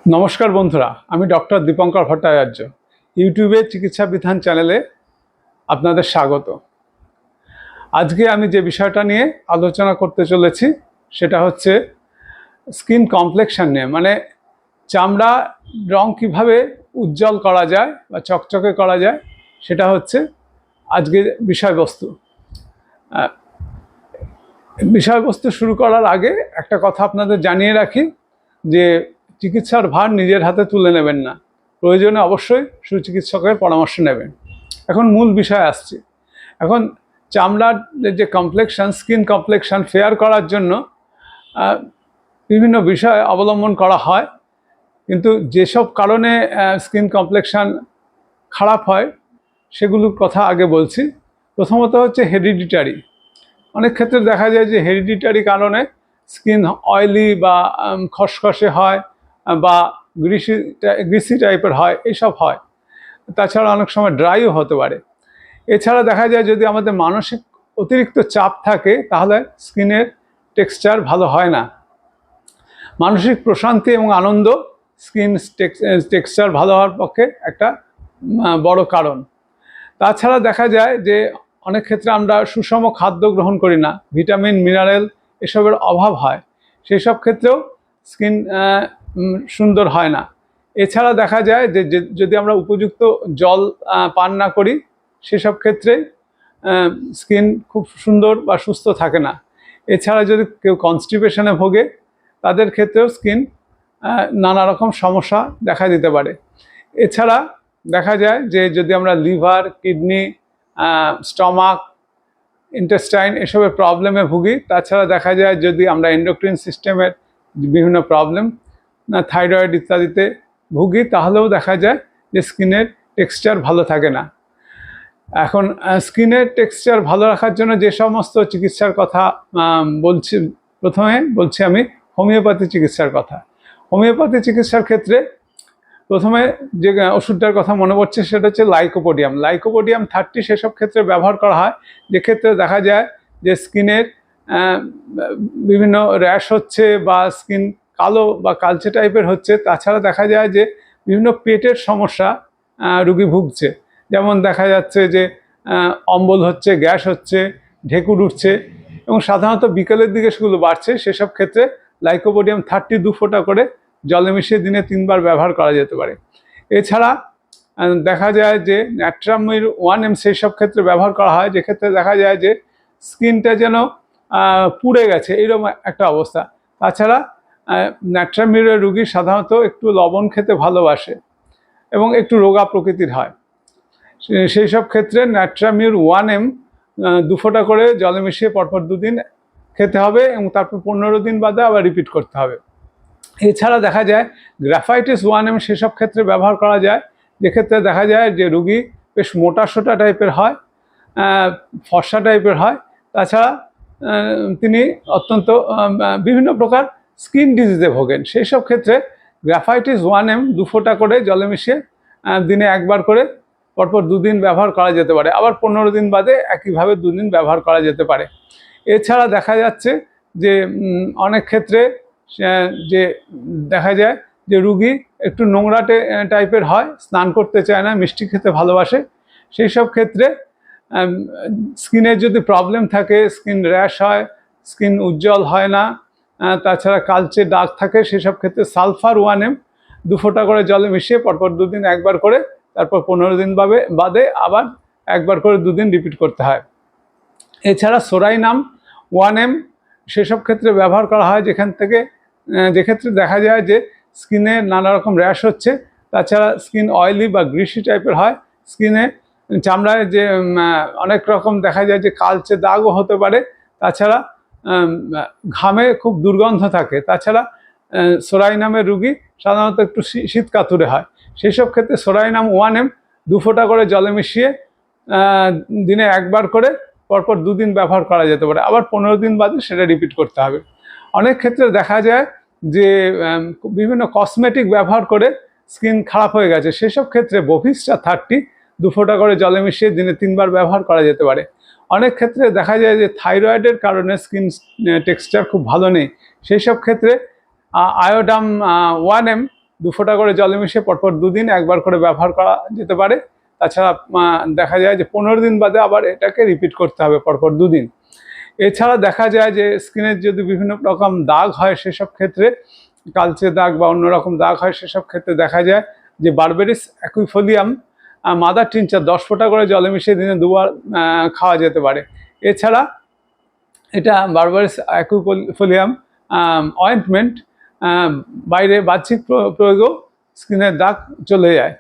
নমস্কার বন্ধুরা, আমি ডক্টর দীপঙ্কর ভট্টাচার্য। ইউটিউবে চিকিৎসা বিধান চ্যানেলে আপনাদের স্বাগত। আজকে আমি যে বিষয়টা নিয়ে আলোচনা করতে চলেছি সেটা হচ্ছে স্কিন কমপ্লেক্সন নিয়ে, মানে চামড়া রং কিভাবে উজ্জ্বল করা যায় বা চকচকে করা যায়, সেটা হচ্ছে আজকের বিষয়বস্তু। বিষয়বস্তু শুরু করার আগে একটা কথা আপনাদের জানিয়ে রাখি যে চিকিৎসার ভার নিজের হাতে তুলে নেবেন না, প্রয়োজনে অবশ্যই সুচিকিৎসকের পরামর্শ নেবেন। এখন মূল বিষয় আসছে। এখন চামড়ার যে কমপ্লেক্সন, স্কিন কমপ্লেক্সন ফেয়ার করার জন্য বিভিন্ন বিষয় অবলম্বন করা হয়, কিন্তু যেসব কারণে স্কিন কমপ্লেক্সন খারাপ হয় সেগুলোর কথা আগে বলছি। প্রথমত হচ্ছে হেরিডিটারি। অনেক ক্ষেত্রে দেখা যায় যে হেরিডিটারি কারণে স্কিন অয়েলি বা খসখসে হয় বা গ্রিসি টাইপের হয়, এইসব হয়। তাছাড়া অনেক সময় ড্রাইও হতে পারে। এছাড়া দেখা যায় যদি আমাদের মানসিক অতিরিক্ত চাপ থাকে তাহলে স্কিনের টেক্সচার ভালো হয় না। মানসিক প্রশান্তি এবং আনন্দ স্কিন টেক্সচার ভালো হওয়ার পক্ষে একটা বড় কারণ। তাছাড়া দেখা যায় যে অনেক ক্ষেত্রে আমরা সুষম খাদ্য গ্রহণ করি না, ভিটামিন মিনারেল এসবের অভাব হয়, সেই সব ক্ষেত্রেও স্কিন সুন্দর হয় না। এছাড়া দেখা যায় যে যদি আমরা উপযুক্ত জল পান না করি সেসব ক্ষেত্রে স্কিন খুব সুন্দর বা সুস্থ থাকে না। এছাড়া যদি কেউ কনস্টিপেশনে ভোগে তাদের ক্ষেত্রেও স্কিন নানা রকম সমস্যা দেখা দিতে পারে। এছাড়া দেখা যায় যে যদি আমরা লিভার, কিডনি, স্টমাক, ইন্টেস্টাইন এসবের প্রবলেমে ভুগি, তাছাড়া দেখা যায় যদি আমরা এন্ডোক্রিন সিস্টেমের বিভিন্ন প্রবলেম, থাইরয়েড ইত্যাদিতে ভুগি, তাহলেও দেখা যায় যে স্কিনের টেক্সচার ভালো থাকে না। এখন স্কিনের টেক্সচার ভালো রাখার জন্য যে সমস্ত চিকিৎসার কথা বলছি, প্রথমে বলছি আমি হোমিওপ্যাথি চিকিৎসার কথা। হোমিওপ্যাথি চিকিৎসার ক্ষেত্রে প্রথমে যে ওষুধটার কথা মনে পড়ছে সেটা হচ্ছে লাইকোপোডিয়াম। লাইকোপোডিয়াম 30 সেসব ক্ষেত্রে ব্যবহার করা হয় যে ক্ষেত্রে দেখা যায় যে স্কিনের বিভিন্ন র্যাশ হচ্ছে বা স্কিন কালো বা কালচে টাইপের হচ্ছে। তাছাড়া দেখা যায় যে বিভিন্ন পেটের সমস্যা রোগী ভুগছে, যেমন দেখা যাচ্ছে যে অম্বল হচ্ছে, গ্যাস হচ্ছে, ঢেকুর উঠছে এবং সাধারণত বিকেলের দিকে সেগুলো বাড়ছে। সেসব ক্ষেত্রে লাইকোপোডিয়াম 30 2 ফোঁটা করে জলে মিশিয়ে দিনে 3 বার ব্যবহার করা যেতে পারে। এছাড়া দেখা যায় যে ন্যাট্রামির 1M সেই সব ক্ষেত্রে ব্যবহার করা হয়, যে ক্ষেত্রে দেখা যায় যে স্কিনটা যেন পুড়ে গেছে এইরকম একটা অবস্থা। তাছাড়া ন্যাট্রামিরের রুগী সাধারণত একটু লবণ খেতে ভালোবাসে এবং একটু রোগা প্রকৃতির হয়। সেই সব ক্ষেত্রে ন্যাট্রামির 1M 2 ফোঁটা করে জলে মিশিয়ে পরপর 2 দিন খেতে হবে এবং তারপর 15 দিন বাদে আবার রিপিট করতে হবে। এছাড়া দেখা যায় গ্রাফাইটিস 1M সেসব ক্ষেত্রে ব্যবহার করা যায়, যেক্ষেত্রে দেখা যায় যে রুগী বেশ মোটা সোটা টাইপের হয়, ফর্সা টাইপের হয়। তাছাড়া তিনি অত্যন্ত বিভিন্ন প্রকার স্কিন ডিজিজে ভোগেন। সেই সব ক্ষেত্রে গ্রাফাইটিস 1M 2 ফোঁটা করে জলে মিশিয়ে দিনে একবার করে পরপর 2 দিন ব্যবহার করা যেতে পারে, আবার 15 দিন বাদে একইভাবে 2 দিন ব্যবহার করা যেতে পারে। এছাড়া দেখা যাচ্ছে যে অনেক ক্ষেত্রে যে দেখা যায় যে রুগী একটু নোংরা টাইপের হয়, স্নান করতে চায় না, মিষ্টি খেতে ভালোবাসে। সেই সব ক্ষেত্রে স্কিনের যদি প্রবলেম থাকে, স্কিন র্যাশ হয়, স্কিন উজ্জ্বল হয় না, তাছাড়া কালচে দাগ থাকে, সেসব ক্ষেত্রে সালফার 1M 2 ফোঁটা করে জলে মিশিয়ে পরপর 2 দিন একবার করে, তারপর 15 দিন বাদে আবার একবার করে 2 দিন রিপিট করতে হয়। এছাড়া সোরাইনাম 1M সেসব ক্ষেত্রে ব্যবহার করা হয় যে ক্ষেত্রে দেখা যায় যে স্কিনে নানা রকম র্যাশ হচ্ছে। তাছাড়া স্কিন অয়েলি বা গ্রিসি টাইপের হয়, স্কিনে চামড়ায় যে অনেক রকম দেখা যায় যে কালচে দাগও হতে পারে। তাছাড়া ঘামে খুব দুর্গন্ধ থাকে। তাছাড়া সোরাইনামের রুগী সাধারণত একটু শীত কাতুরে হয়। সেই সব ক্ষেত্রে সোরাইনাম 1M 2 ফোঁটা করে জলে মিশিয়ে দিনে একবার করে পরপর 2 দিন ব্যবহার করা যেতে পারে, আবার 15 দিন বাদে সেটা রিপিট করতে হবে। অনেক ক্ষেত্রে দেখা যায় যে বিভিন্ন কসমেটিক ব্যবহার করে স্কিন খারাপ হয়ে গেছে, সেসব ক্ষেত্রে বভিস্টা 30 2 ফোঁটা করে জলে মিশিয়ে দিনে 3 বার ব্যবহার করা যেতে পারে। অনেক ক্ষেত্রে দেখা যায় যে থাইরয়েডের কারণে স্কিন টেক্সচার খুব ভালো নেই, সেই সব ক্ষেত্রে আয়োডাম 1M 2 ফোঁটা করে জলে মিশিয়ে পরপর 2 দিন একবার করে ব্যবহার করা যেতে পারে। তাছাড়া দেখা যায় যে 15 দিন বাদে আবার এটাকে রিপিট করতে হবে পরপর 2 দিন। এছাড়া দেখা যায় যে স্কিনের যদি বিভিন্ন রকম দাগ হয় সেসব ক্ষেত্রে, কালচে দাগ বা অন্যরকম দাগ হয় সেসব ক্ষেত্রে দেখা যায় যে বারবেরিস অ্যাকুইফোলিয়াম মাদার টিনচার 10 ফোঁটা করে জলে মিশিয়ে দিনে 2 বার খাওয়া যেতে পারে। এছাড়া এটা বারবারিস অ্যাকুইফোলিয়াম অয়েন্টমেন্ট বাইরে বাহ্যিক প্রয়োগেও স্কিনের দাগ চলে যায়।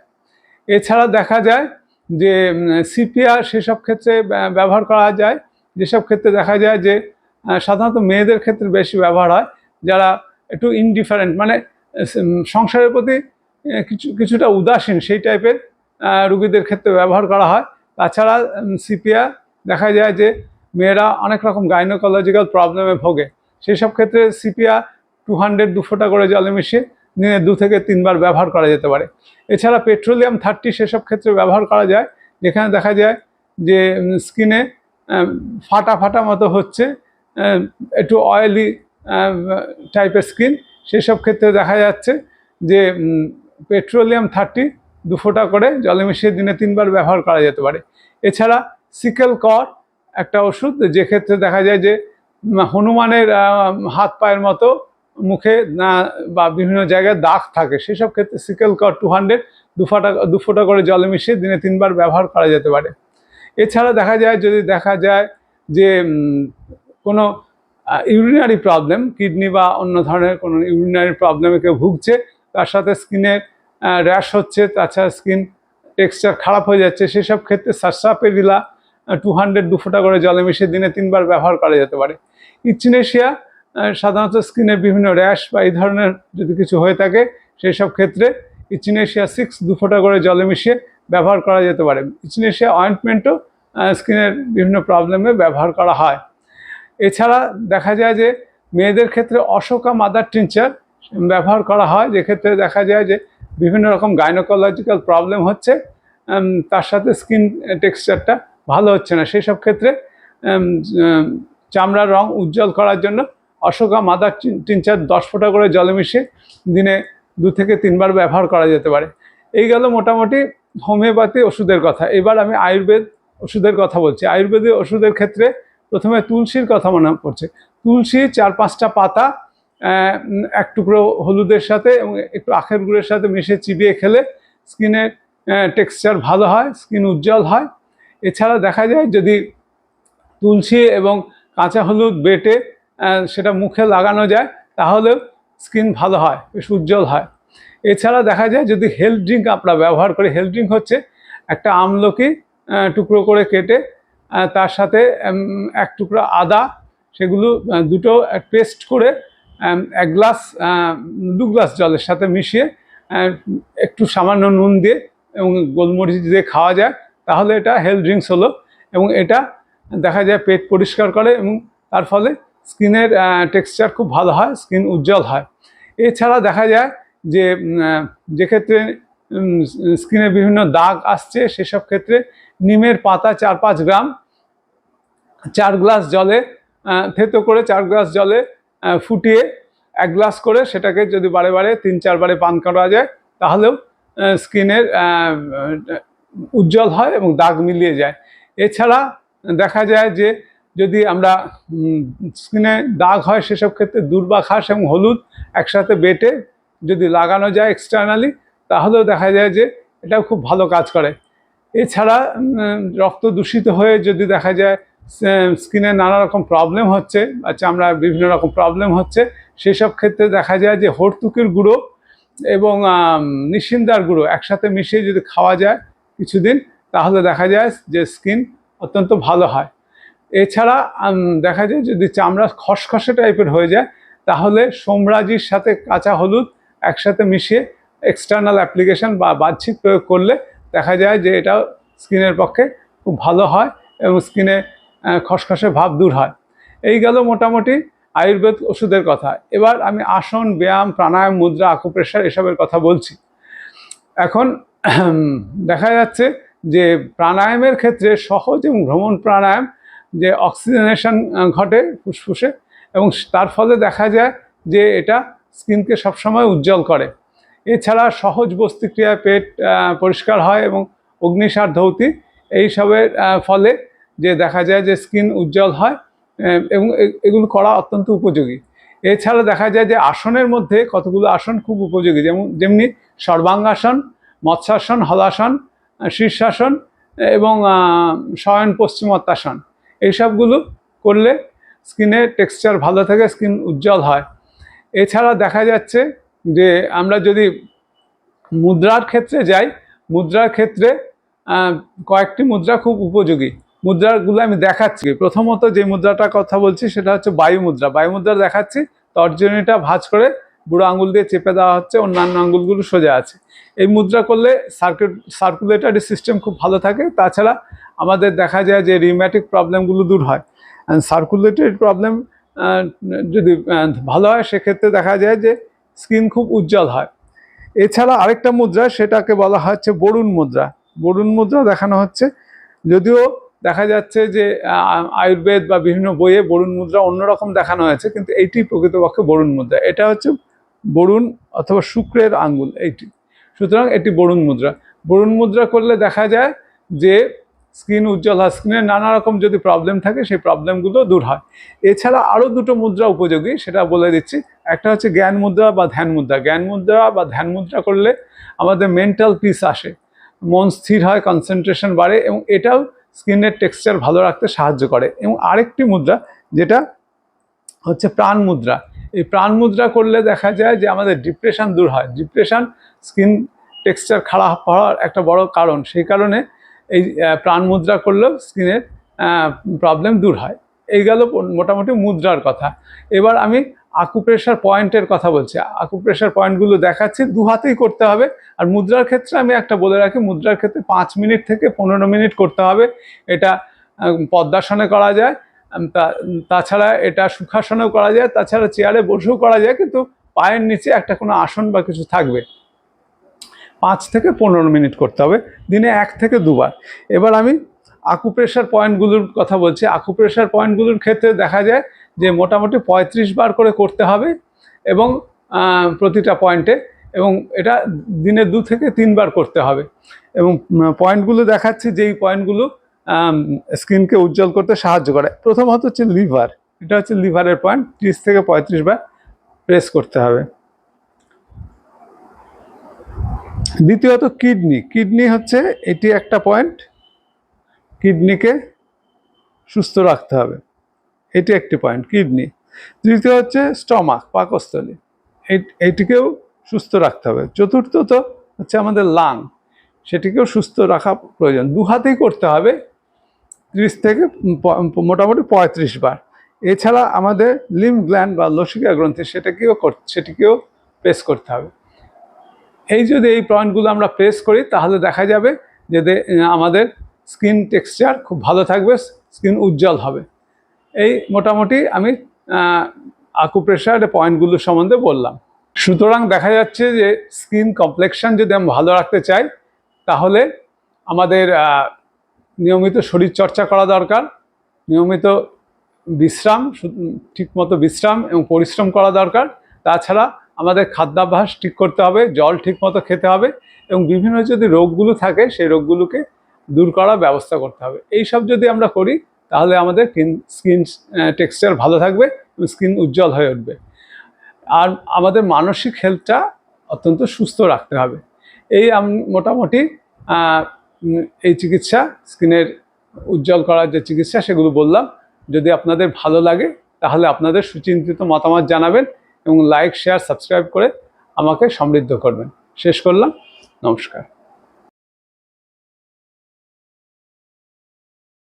এছাড়া দেখা যায় যে সিপিআর সেসব ক্ষেত্রে ব্যবহার করা যায়, যেসব ক্ষেত্রে দেখা যায় যে সাধারণত মেয়েদের ক্ষেত্রে বেশি ব্যবহার হয়, যারা একটু ইনডিফারেন্ট মানে সংসারের প্রতি কিছুটা উদাসীন সেই টাইপের রুগীদের ক্ষেত্রে ব্যবহার করা হয়। তাছাড়া সিপিআর দেখা যায় যে মেয়েরা অনেক রকম গাইনোকোলজিক্যাল প্রবলেমে ভোগে, সেই সব ক্ষেত্রে সিপিআর 200 2 ফোঁটা করে জলে মিশিয়ে দিনে 2 থেকে 3 বার ব্যবহার করা যেতে পারে। এছাড়া পেট্রোলিয়াম 30 সেসব ক্ষেত্রে ব্যবহার করা যায়, যেখানে দেখা যায় যে স্কিনে ফাটা ফাটা মতো হচ্ছে, একটু অয়েলি টাইপের স্কিন, সেসব ক্ষেত্রে দেখা যাচ্ছে যে পেট্রোলিয়াম 30 2 ফোঁটা করে জলে মিশিয়ে দিনে 3 বার ব্যবহার করা যেতে পারে। এছাড়া সিকেল কর একটা ওষুধ, যে ক্ষেত্রে দেখা যায় যে হনুমানের হাত পায়ের মতো মুখে বা বিভিন্ন জায়গায় দাগ থাকে, সেসব ক্ষেত্রে সিকেল কর 200 2 ফোঁটা করে জলে মিশিয়ে দিনে 3 বার ব্যবহার করা যেতে পারে। এছাড়া দেখা যায় যদি দেখা যায় যে কোনো ইউরিনারি প্রবলেম, কিডনি বা অন্য ধরনের কোনো ইউরিনারি প্রবলেমে কেউ ভুগছে, তার সাথে স্কিনের র্যাশ হচ্ছে, তাছাড়া স্কিন টেক্সচার খারাপ হয়ে যাচ্ছে, সেসব ক্ষেত্রে সারসাপেরিলা 200 2 ফোঁটা করে জলে মিশিয়ে দিনে 3 বার ব্যবহার করা যেতে পারে। ইচিনেশিয়া সাধারণত স্কিনের বিভিন্ন র্যাশ বা এই ধরনের যদি কিছু হয়ে থাকে সেই সব ক্ষেত্রে ইচিনেশিয়া 6 2 ফোঁটা করে জলে মিশিয়ে ব্যবহার করা যেতে পারে। ইচিনেশিয়া অয়েন্টমেন্টও স্কিনের বিভিন্ন প্রবলেমে ব্যবহার করা হয়। এছাড়া দেখা যায় যে মেয়েদের ক্ষেত্রে অশোকা মাদার টিনচার ব্যবহার করা হয়, যে ক্ষেত্রে দেখা যায় যে বিভিন্ন রকম গাইনোকোলজিক্যাল প্রবলেম হচ্ছে, তার সাথে স্কিন টেক্সচারটা ভালো হচ্ছে না, সেই সব ক্ষেত্রে চামড়ার রং উজ্জ্বল করার জন্য অশোকা মাদার টিনচার 10 ফোঁটা করে জলে মিশিয়ে দিনে 2 থেকে 3 বার ব্যবহার করা যেতে পারে। এই গেল মোটামুটি হোমিওপ্যাথি ওষুধের কথা। এবার আমি আয়ুর্বেদ ওষুধের কথা বলছি। আয়ুর্বেদিক ওষুধের ক্ষেত্রে প্রথমে তুলসীর কথা মনে পড়ছে। তুলসী 4-5টা পাতা 1 টুকরো হলুদের সাথে এবং একটু আখের গুড়ের সাথে মিশিয়ে চিবিয়ে খেলে স্কিনের টেক্সচার ভালো হয়, স্কিন উজ্জ্বল হয়। এছাড়া দেখা যায় যদি তুলসী এবং কাঁচা হলুদ বেটে সেটা মুখে লাগানো যায় তাহলেও স্কিন ভালো হয়, বেশ উজ্জ্বল হয়। এছাড়া দেখা যায় যদি হেলথ ড্রিঙ্ক আমরা ব্যবহার করি, হেলথ ড্রিঙ্ক হচ্ছে একটা আমলকি টুকরো করে কেটে তার সাথে 1 টুকরো আদা, সেগুলো দুটো পেস্ট করে 2 গ্লাস জলের সাথে মিশিয়ে একটু সামান্য নুন দিয়ে এবং গোলমরিচ দিয়ে খাওয়া যায়, তাহলে এটা হেলথ ড্রিঙ্কস হলো। এবং এটা দেখা যায় পেট পরিষ্কার করে এবং তার ফলে স্কিনের টেক্সচার খুব ভালো হয়, স্কিন উজ্জ্বল হয়। এছাড়া দেখা যায় যে যে ক্ষেত্রে স্কিনে বিভিন্ন দাগ আসছে সেসব ক্ষেত্রে নিমের পাতা 4-5 গ্রাম 4 গ্লাস জলে থেতো করে 4 গ্লাস জলে ফুটিয়ে 1 গ্লাস করে সেটাকে যদি বারে বারে 3-4 বারে পান করা যায় তাহলেও স্কিনের উজ্জ্বল হয় এবং দাগ মিলিয়ে যায়। এছাড়া দেখা যায় যে যদি আমরা স্কিনে দাগ হয় সেসব ক্ষেত্রে দূর্বা ঘাস এবং হলুদ একসাথে বেটে যদি লাগানো যায় এক্সটার্নালি, তাহলেও দেখা যায় যে এটাও খুব ভালো কাজ করে। এছাড়া রক্ত দূষিত হয়ে যদি দেখা যায় স্কিনে নানা রকম প্রবলেম হচ্ছে বা চামড়ার বিভিন্ন রকম প্রবলেম হচ্ছে, সেসব ক্ষেত্রে দেখা যায় যে হর্তুকির গুঁড়ো এবং নিশিন্দার গুঁড়ো একসাথে মিশিয়ে যদি খাওয়া যায় কিছুদিন, তাহলে দেখা যায় যে স্কিন অত্যন্ত ভালো হয়। এছাড়া দেখা যায় যদি চামড়া খসখসে টাইপের হয়ে যায় তাহলে সোমরাজির সাথে কাঁচা হলুদ একসাথে মিশিয়ে এক্সটার্নাল অ্যাপ্লিকেশন বা বাহ্যিক প্রয়োগ করলে দেখা যায় যে এটা স্কিনের পক্ষে খুব ভালো হয় এবং স্কিনে খসখসে ভাব দূর হয়। এই গেল মোটামুটি আয়ুর্বেদ ওষুধের কথা। এবার আমি আসন, ব্যায়াম, প্রাণায়াম, মুদ্রা, আকুপ্রেশার এসবের কথা বলছি। এখন দেখা যাচ্ছে যে প্রাণায়ামের ক্ষেত্রে সহজ এবং ভ্রমণ প্রাণায়াম, যে অক্সিজেনেশন ঘটে ফুসফুসে এবং তার ফলে দেখা যায় যে এটা স্কিনকে সবসময় উজ্জ্বল করে। এছাড়া সহজ বস্তিক্রিয়ায় পেট পরিষ্কার হয় এবং অগ্নিসার ধৌতি এইসবের ফলে যে দেখা যায় যে স্কিন উজ্জ্বল হয় এবং এগুলো করা অত্যন্ত উপযোগী। এছাড়া দেখা যায় যে আসনের মধ্যে কতগুলো আসন খুব উপযোগী, যেমনি সর্বাঙ্গাসন, মৎস্যাসন, হলাসন, শীর্ষাসন এবং শয়ন পশ্চিমোত্তাসন। এইসবগুলো করলে স্কিনের টেক্সচার ভালো থাকে, স্কিন উজ্জ্বল হয়। এছাড়া দেখা যাচ্ছে যে আমরা যদি মুদ্রার ক্ষেত্রে যাই, মুদ্রার ক্ষেত্রে কয়েকটি মুদ্রা খুব উপযোগী। মুদ্রাগুলো আমি দেখাচ্ছি। প্রথমত যে মুদ্রাটার কথা বলছি সেটা হচ্ছে বায়ু মুদ্রা। বায়ু মুদ্রা দেখাচ্ছি, তর্জনীটা ভাঁজ করে বুড়ো আঙুল দিয়ে চেপে দেওয়া হচ্ছে, অন্যান্য আঙুলগুলো সোজা আছে। এই মুদ্রা করলে সার্কুলেটরি সিস্টেম খুব ভালো থাকে। তাছাড়া আমাদের দেখা যায় যে রিউম্যাটিক প্রবলেমগুলো দূর হয়। সার্কুলেটরি প্রবলেম যদি ভালো হয় সেক্ষেত্রে দেখা যায় যে স্কিন খুব উজ্জ্বল হয়। এছাড়া আরেকটা মুদ্রা, সেটাকে বলা হচ্ছে বরুণ মুদ্রা। বরুণ মুদ্রা দেখানো হচ্ছে, যদিও দেখা যাচ্ছে যে আয়ুর্বেদ বা বিভিন্ন বইয়ে বরুণ মুদ্রা অন্যরকম দেখানো হয়েছে, কিন্তু এইটি প্রকৃতপক্ষে বরুণ মুদ্রা। এটা হচ্ছে বরুণ অথবা শুক্রের আঙ্গুল এইটি, সুতরাং এটি বরুণ মুদ্রা। বরুণ মুদ্রা করলে দেখা যায় যে স্কিন উজ্জ্বল হয়, স্কিনের নানা রকম যদি প্রবলেম থাকে সেই প্রবলেমগুলো দূর হয়। এছাড়া আরও দুটো মুদ্রা উপযোগী, সেটা বলে দিচ্ছি। একটা হচ্ছে জ্ঞান মুদ্রা বা ধ্যান মুদ্রা। জ্ঞান মুদ্রা বা ধ্যান মুদ্রা করলে আমাদের মেন্টাল পিস আসে, মন স্থির হয়, কনসেন্ট্রেশন বাড়ে এবং এটাও স্কিনের টেক্সচার ভালো রাখতে সাহায্য করে। এবং আরেকটি মুদ্রা যেটা হচ্ছে প্রাণ মুদ্রা। এই প্রাণ মুদ্রা করলে দেখা যায় যে আমাদের ডিপ্রেশন দূর হয়। ডিপ্রেশন স্কিন টেক্সচার খারাপ হওয়ার একটা বড় কারণ, সেই কারণে এই প্রাণ মুদ্রা করলেও স্কিনের প্রবলেম দূর হয়। এই গেল মোটামুটি মুদ্রার কথা। এবার আমি আকুপ্রেশার পয়েন্টের কথা বলছি। আকুপ্রেশার পয়েন্টগুলো দেখাচ্ছি, দু হাতেই করতে হবে। আর মুদ্রার ক্ষেত্রে আমি একটা বলে রাখি, মুদ্রার ক্ষেত্রে 5 মিনিট থেকে 15 মিনিট করতে হবে। এটা পদ্মাসনে করা যায়, তাছাড়া এটা সুখাসনেও করা যায়, তাছাড়া চেয়ারে বসেও করা যায়, কিন্তু পায়ের নিচে একটা কোনো আসন বা কিছু থাকবে। 5 থেকে 15 মিনিট করতে হবে, দিনে 1 থেকে 2 বার। এবার আমি আকুপ্রেশার পয়েন্টগুলোর কথা বলছি। আকুপ্রেশার পয়েন্টগুলোর ক্ষেত্রে দেখা যায় যে মোটামুটি 35 বার করে করতে হবে এবং প্রতিটা পয়েন্টে, এবং এটা দিনে 2 থেকে 3 বার করতে হবে। এবং পয়েন্টগুলো দেখাচ্ছি, যেই পয়েন্টগুলো স্কিনকে উজ্জ্বল করতে সাহায্য করে। প্রথমত হচ্ছে লিভার। এটা হচ্ছে লিভারের পয়েন্ট, 30 থেকে 35 বার প্রেস করতে হবে। দ্বিতীয়ত কিডনি। কিডনি হচ্ছে এটি একটা পয়েন্ট, কিডনিকে সুস্থ রাখতে হবে, এটি একটি পয়েন্ট কিডনি। তৃতীয় হচ্ছে স্টমাক, পাকস্থলী, এইটিকেও সুস্থ রাখতে হবে। চতুর্থত হচ্ছে আমাদের লাং, সেটিকেও সুস্থ রাখা প্রয়োজন। 2 হাতেই করতে হবে, 30 থেকে মোটামুটি 35 বার। এছাড়া আমাদের লিম্ফ গ্ল্যান্ড বা লসিকা গ্রন্থি, সেটিকেও প্রেস করতে হবে। এই যদি এই পয়েন্টগুলো আমরা প্রেস করি তাহলে দেখা যাবে যে আমাদের স্কিন টেক্সচার খুব ভালো থাকবে, স্কিন উজ্জ্বল হবে। এই মোটামুটি আমি আকুপ্রেশার পয়েন্টগুলো সম্বন্ধে বললাম। সুতরাং দেখা যাচ্ছে যে স্কিন কমপ্লেকশন যদি আমি ভালো রাখতে চাই তাহলে আমাদের নিয়মিত শরীরচর্চা করা দরকার, নিয়মিত বিশ্রাম, ঠিকমতো বিশ্রাম এবং পরিশ্রম করা দরকার। তাছাড়া আমাদের খাদ্যাভ্যাস ঠিক করতে হবে, জল ঠিকমতো খেতে হবে এবং বিভিন্ন যদি রোগগুলো থাকে সেই রোগগুলোকে দূর করার ব্যবস্থা করতে হবে। এই সব যদি আমরা করি তাহলে আমাদের স্কিন টেক্সচার ভালো থাকবে এবং স্কিন উজ্জ্বল হয়ে উঠবে। আর আমাদের মানসিক হেলথটা অত্যন্ত সুস্থ রাখতে হবে। এই মোটামুটি এই চিকিৎসা, স্কিনের উজ্জ্বল করার যে চিকিৎসা, সেগুলো বললাম। যদি আপনাদের ভালো লাগে তাহলে আপনাদের সুচিন্তিত মতামত জানাবেন এবং লাইক, শেয়ার, সাবস্ক্রাইব করে আমাকে সমৃদ্ধ করবেন। শেষ করলাম, নমস্কার।